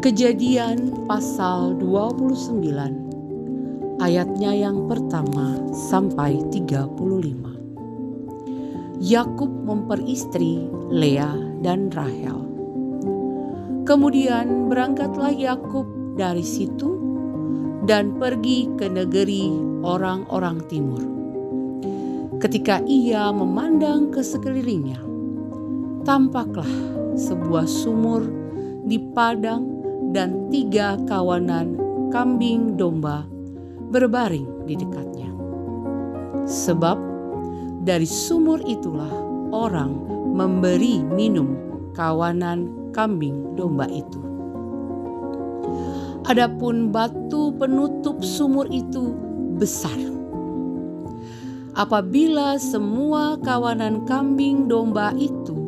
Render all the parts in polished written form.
Kejadian pasal 29 ayatnya yang pertama sampai 35. Yakub memperistri Lea dan Rahel. Kemudian berangkatlah Yakub dari situ dan pergi ke negeri orang-orang timur. Ketika ia memandang ke sekelilingnya, tampaklah sebuah sumur di padang dan 3 kawanan kambing domba berbaring di dekatnya. Sebab dari sumur itulah orang memberi minum kawanan kambing domba itu. Adapun batu penutup sumur itu besar. Apabila semua kawanan kambing domba itu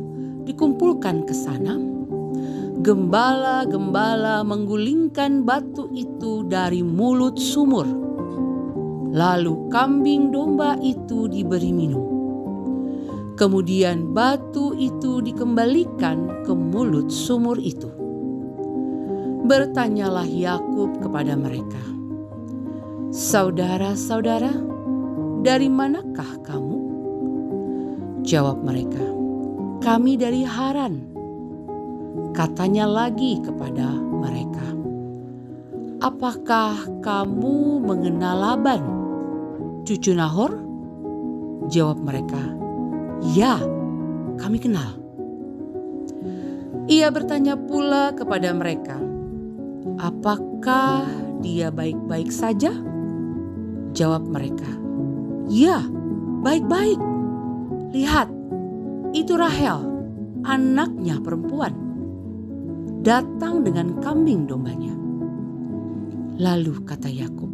dikumpulkan ke sana, gembala-gembala menggulingkan batu itu dari mulut sumur. Lalu kambing domba itu diberi minum. Kemudian batu itu dikembalikan ke mulut sumur itu. Bertanyalah Yakub kepada mereka, "Saudara-saudara, dari manakah kamu?" Jawab mereka, "Kami dari Haran." Katanya lagi kepada mereka, "Apakah kamu mengenal Laban, cucu Nahor?" Jawab mereka, "Ya, kami kenal." Ia bertanya pula kepada mereka, "Apakah dia baik-baik saja?" Jawab mereka, "Ya, baik-baik. Lihat, itu Rahel, anaknya perempuan, datang dengan kambing dombanya." Lalu kata Yakub,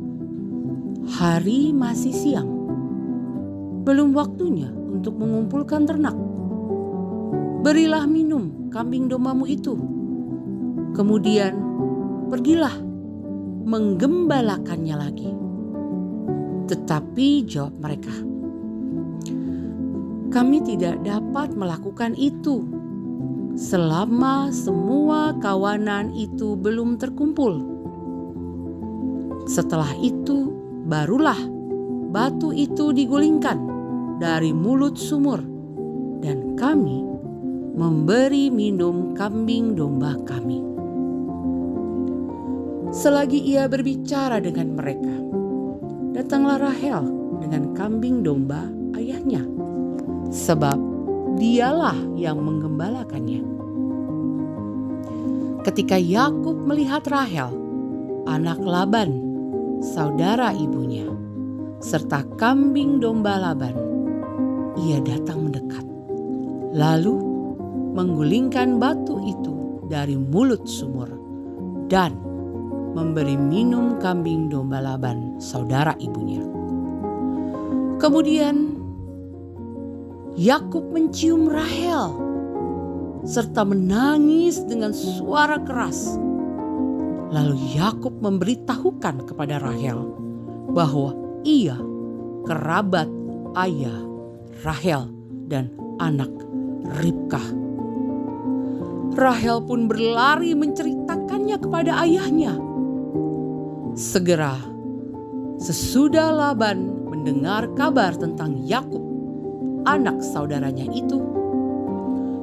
"Hari masih siang, belum waktunya untuk mengumpulkan ternak. Berilah minum kambing dombamu itu. Kemudian pergilah menggembalakannya lagi." Tetapi jawab mereka, "Kami tidak dapat melakukan itu selama semua kawanan itu belum terkumpul. Setelah itu barulah batu itu digulingkan dari mulut sumur dan kami memberi minum kambing domba kami." Selagi ia berbicara dengan mereka, datanglah Rahel dengan kambing domba ayahnya, sebab dialah yang menggembalakannya. Ketika Yakub melihat Rahel, anak Laban, saudara ibunya, serta kambing domba Laban, ia datang mendekat, lalu menggulingkan batu itu dari mulut sumur dan memberi minum kambing domba Laban, saudara ibunya. Kemudian Yakub mencium Rahel serta menangis dengan suara keras. Lalu Yakub memberitahukan kepada Rahel bahwa ia kerabat ayah Rahel dan anak Ribkah. Rahel pun berlari menceritakannya kepada ayahnya. Segera sesudah Laban mendengar kabar tentang Yakub, anak saudaranya itu,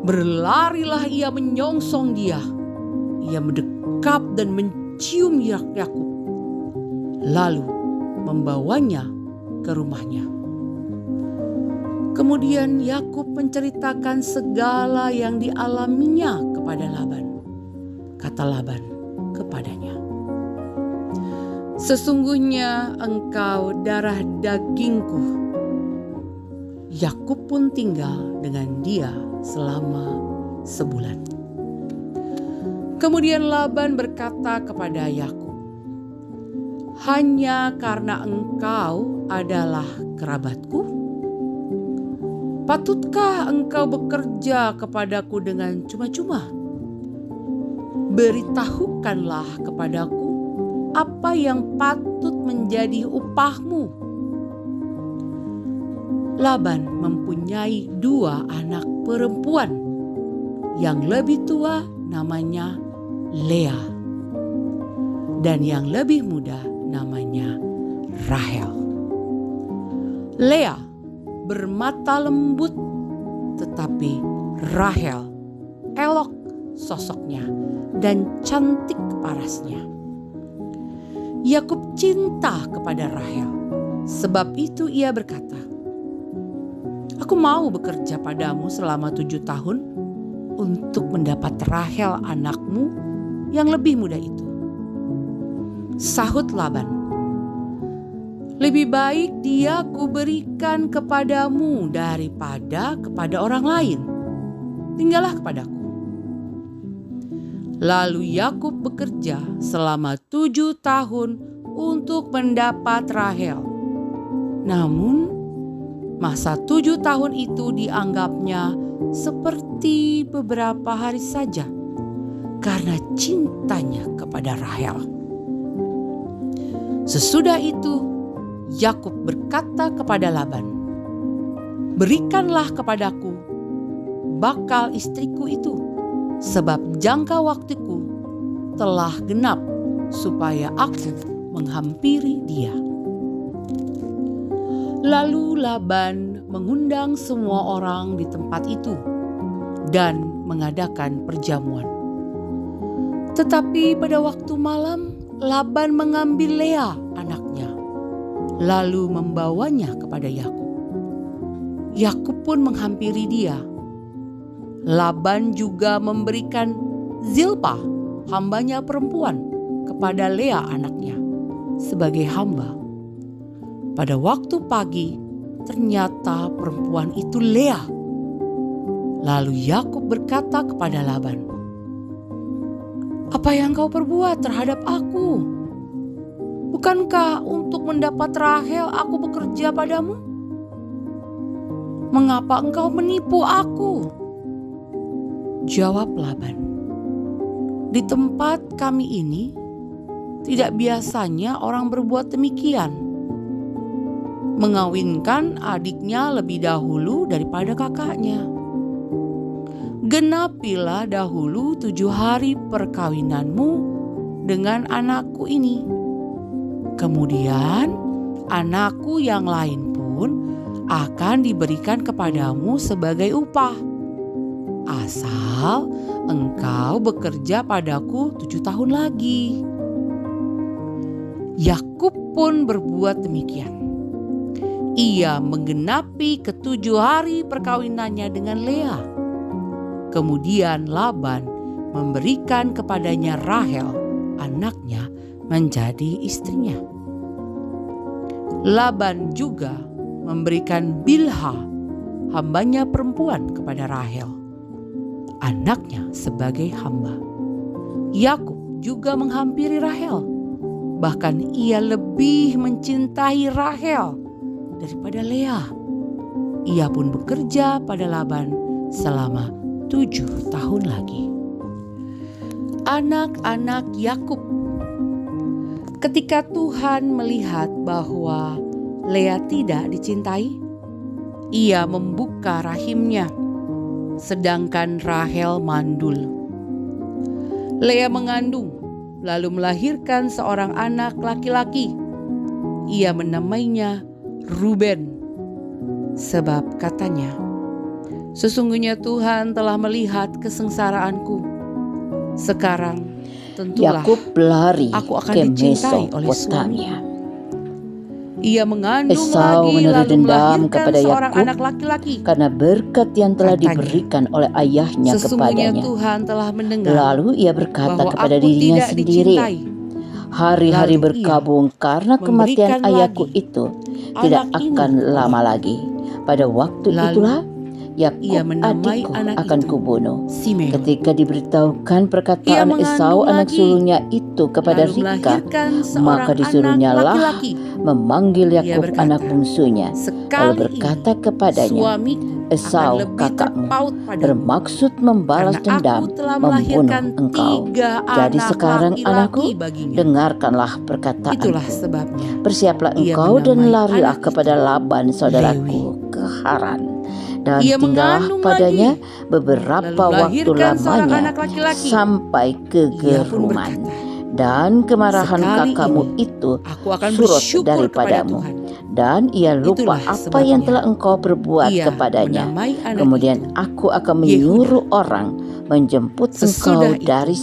berlarilah ia menyongsong dia. Ia mendekat dan mencium Yakub, lalu membawanya ke rumahnya. Kemudian Yakub menceritakan segala yang dialaminya kepada Laban. Kata Laban kepadanya, "Sesungguhnya engkau darah dagingku." Yakub pun tinggal dengan dia selama sebulan. Kemudian Laban berkata kepada Yakub, "Hanya karena engkau adalah kerabatku, patutkah engkau bekerja kepadaku dengan cuma-cuma? Beritahukanlah kepadaku apa yang patut menjadi upahmu." Laban mempunyai 2 anak perempuan, yang lebih tua namanya Lea, dan yang lebih muda namanya Rahel. Lea bermata lembut, tetapi Rahel elok sosoknya dan cantik parasnya. Yakub cinta kepada Rahel, sebab itu ia berkata, "Aku mau bekerja padamu selama 7 tahun untuk mendapat Rahel anakmu yang lebih muda itu." Sahut Laban, "Lebih baik dia kuberikan kepadamu daripada kepada orang lain. Tinggallah kepadaku." Lalu Yakub bekerja selama 7 tahun untuk mendapat Rahel. Namun masa 7 tahun itu dianggapnya seperti beberapa hari saja karena cintanya kepada Rahel. Sesudah itu Yakub berkata kepada Laban, "Berikanlah kepadaku bakal istriku itu, sebab jangka waktuku telah genap supaya aku menghampiri dia." Lalu Laban mengundang semua orang di tempat itu dan mengadakan perjamuan. Tetapi pada waktu malam Laban mengambil Lea anaknya, lalu membawanya kepada Yakub. Yakub pun menghampiri dia. Laban juga memberikan Zilpa, hambanya perempuan, kepada Lea anaknya sebagai hamba. Pada waktu pagi ternyata perempuan itu Lea. Lalu Yakub berkata kepada Laban, "Apa yang kau perbuat terhadap aku? Bukankah untuk mendapat Rahel aku bekerja padamu? Mengapa engkau menipu aku?" Jawab Laban, "Di tempat kami ini tidak biasanya orang berbuat demikian, mengawinkan adiknya lebih dahulu daripada kakaknya. Genapilah dahulu 7 hari perkawinanmu dengan anakku ini. Kemudian anakku yang lain pun akan diberikan kepadamu sebagai upah, asal engkau bekerja padaku 7 tahun lagi." Yakub pun berbuat demikian. Ia menggenapi ke-7 hari perkawinannya dengan Lea. Kemudian Laban memberikan kepadanya Rahel, anaknya, menjadi istrinya. Laban juga memberikan Bilha, hambanya perempuan, kepada Rahel, anaknya, sebagai hamba. Yakub juga menghampiri Rahel, bahkan ia lebih mencintai Rahel daripada Lea. Ia pun bekerja pada Laban selama 7 tahun lagi. Anak-anak Yakub. Ketika Tuhan melihat bahwa Lea tidak dicintai, ia membuka rahimnya, sedangkan Rahel mandul. Lea mengandung, lalu melahirkan seorang anak laki-laki. Ia menamainya Ruben, sebab katanya, "Sesungguhnya Tuhan telah melihat kesengsaraanku. Sekarang tentulah Yakub berlari aku akan ke dicintai oleh suami." Mesopotamia. Ia mengandung Esau lagi menaruh lalu dendam melahirkan kepada seorang Yakub anak laki-laki. karena berkat yang telah Katanya, diberikan oleh ayahnya "Sesungguhnya kepadanya. Tuhan telah mendengar Lalu ia berkata bahwa kepada aku dirinya tidak sendiri, dicintai." hari-hari Lalu ia berkabung karena kematian memberikan ayahku lagi itu tidak anak ini akan lama olehku. lagi. Pada waktu Lalu itulah ia Yakub menamai adikku anak akan itu kubunuh. Simeon. Ketika diberitahukan Ia perkataan Esau mengandung anak lagi, sulungnya itu kepada lalu Ribka, melahirkan seorang maka anak disuruhnya lah laki-laki. memanggil Ia Yakub berkata, anak bungsunya, lalu "Sekali ini berkata kepadanya, suamiku akan Esau lebih kakakmu terpaut padamu, bermaksud membalas karena dendam, aku telah membunuh melahirkan engkau. 3 Jadi anak sekarang anakku, laki-laki baginya." dengarkanlah Itulah perkataanku. sebabnya Bersiaplah ia engkau dan menamai larilah anak kepada itu Laban Lewi. saudaraku ke Haran, dan ia tinggallah mengandung padanya lagi, beberapa lalu waktu melahirkan seorang lamanya anak laki-laki. sampai Ia pun kegerungan. berkata, Dan kemarahan sekali kakakmu ini itu aku akan surut bersyukur kepada daripadamu, Tuhan. dan ia lupa Itulah apa yang sebabnya telah engkau perbuat ia kepadanya. menamai anak Kemudian itu aku akan Yehuda. menyuruh orang menjemput engkau Sesudah itu dari